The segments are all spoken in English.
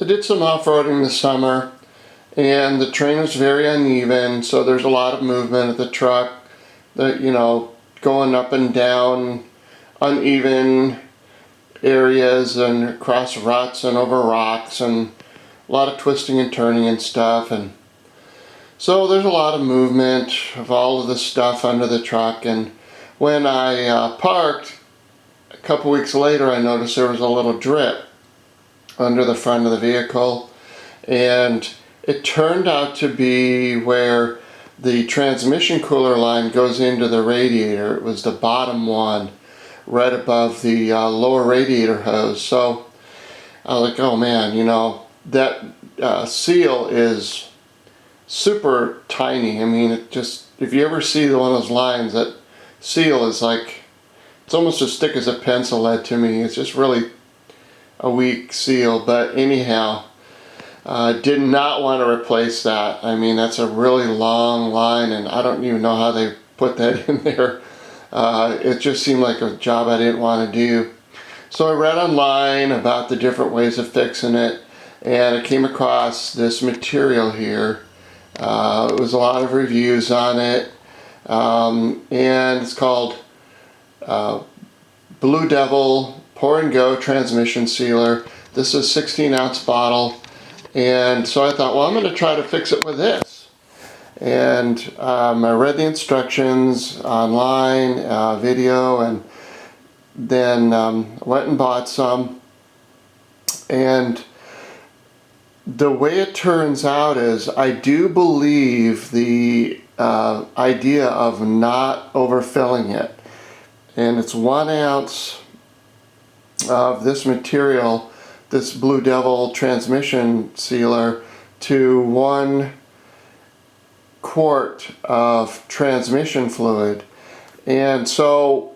I did some off-roading this summer, and the terrain was very uneven, so there's a lot of movement of the truck, going up and down uneven areas and across ruts and over rocks, and a lot of twisting and turning and stuff. And so there's a lot of movement of all of the stuff under the truck. And when I parked a couple weeks later, I noticed there was a little drip under the front of the vehicle, and it turned out to be where the transmission cooler line goes into the radiator. It was the bottom one right above the lower radiator hose. So I was like, oh man, that seal is super tiny. I mean, if you ever see one of those lines, that seal is like, it's almost as thick as a pencil lead to me. It's just really a weak seal. But anyhow, did not want to replace that. I mean, that's a really long line, and I don't even know how they put that in there. It just seemed like a job I didn't want to do. So I read online about the different ways of fixing it, and I came across this material here. It was a lot of reviews on it, and it's called Blue Devil Pour and Go Transmission Sealer. This is a 16-ounce bottle, and so I thought, well, I'm going to try to fix it with this. And I read the instructions online, video, and then went and bought some. And the way it turns out is, I do believe the idea of not overfilling it. And it's 1 ounce of this material, this Blue Devil transmission sealer, to 1 quart of transmission fluid. And so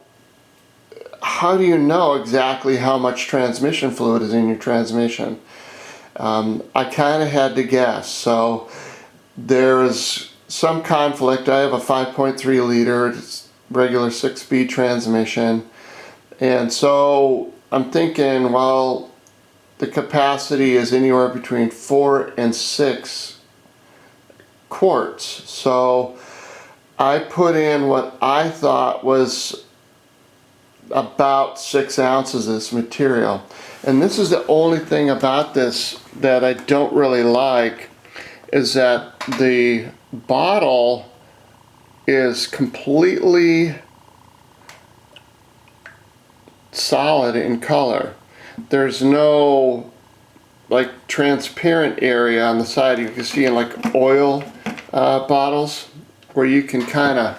how do you know exactly how much transmission fluid is in your transmission? I kind of had to guess. So there's some conflict. I have a 5.3 liter regular 6-speed transmission, and so I'm thinking, well, the capacity is anywhere between 4 and 6 quarts. So I put in what I thought was about 6 ounces of this material. And this is the only thing about this that I don't really like, is that the bottle is completely solid in color. There's no like transparent area on the side you can see in like oil bottles, where you can kind of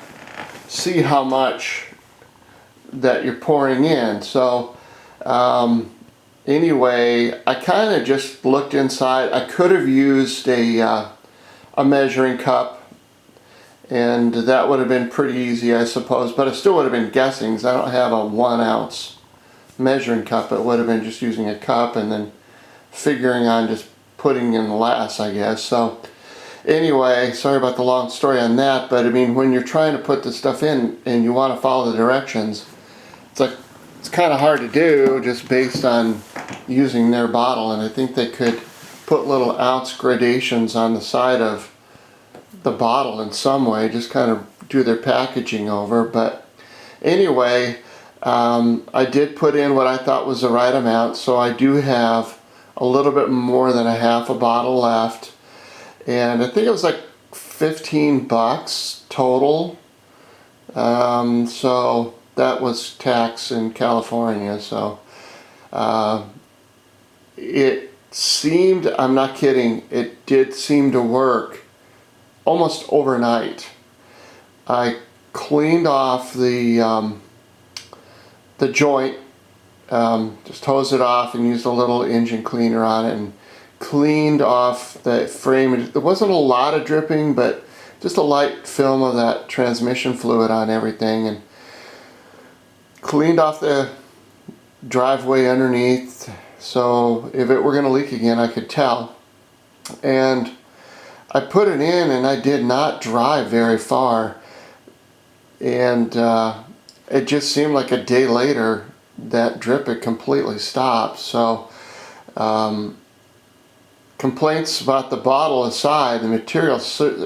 see how much that you're pouring in. So anyway, I kind of just looked inside. I could have used a measuring cup, and that would have been pretty easy, I suppose, but I still would have been guessing, because I don't have a 1 ounce measuring cup. It would have been just using a cup and then figuring on just putting in less, I guess. So anyway, sorry about the long story on that, but I mean, when you're trying to put this stuff in and you want to follow the directions, it's kind of hard to do just based on using their bottle. And I think they could put little ounce gradations on the side of the bottle in some way, just kind of do their packaging over. But anyway, I did put in what I thought was the right amount, so I do have a little bit more than a half a bottle left, and I think it was like $15 total. So that was tax in California. So it seemed, I'm not kidding, it did seem to work almost overnight. I cleaned off the joint, just hosed it off and used a little engine cleaner on it, and cleaned off the frame. There wasn't a lot of dripping, but just a light film of that transmission fluid on everything, and cleaned off the driveway underneath, so if it were going to leak again, I could tell. And I put it in, and I did not drive very far, and it just seemed like a day later that drip had completely stopped. So complaints about the bottle aside, the material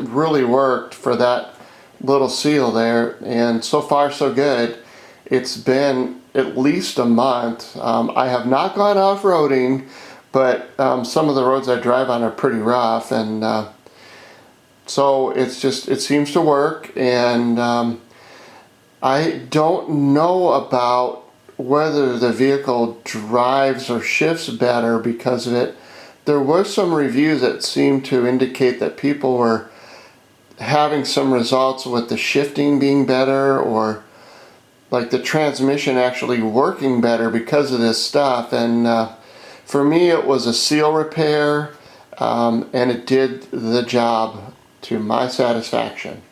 really worked for that little seal there, and so far so good. It's been at least a month. I have not gone off-roading, but some of the roads I drive on are pretty rough, and so it seems to work. And I don't know about whether the vehicle drives or shifts better because of it. There were some reviews that seemed to indicate that people were having some results with the shifting being better, or like the transmission actually working better because of this stuff. And for me, it was a seal repair, and it did the job to my satisfaction.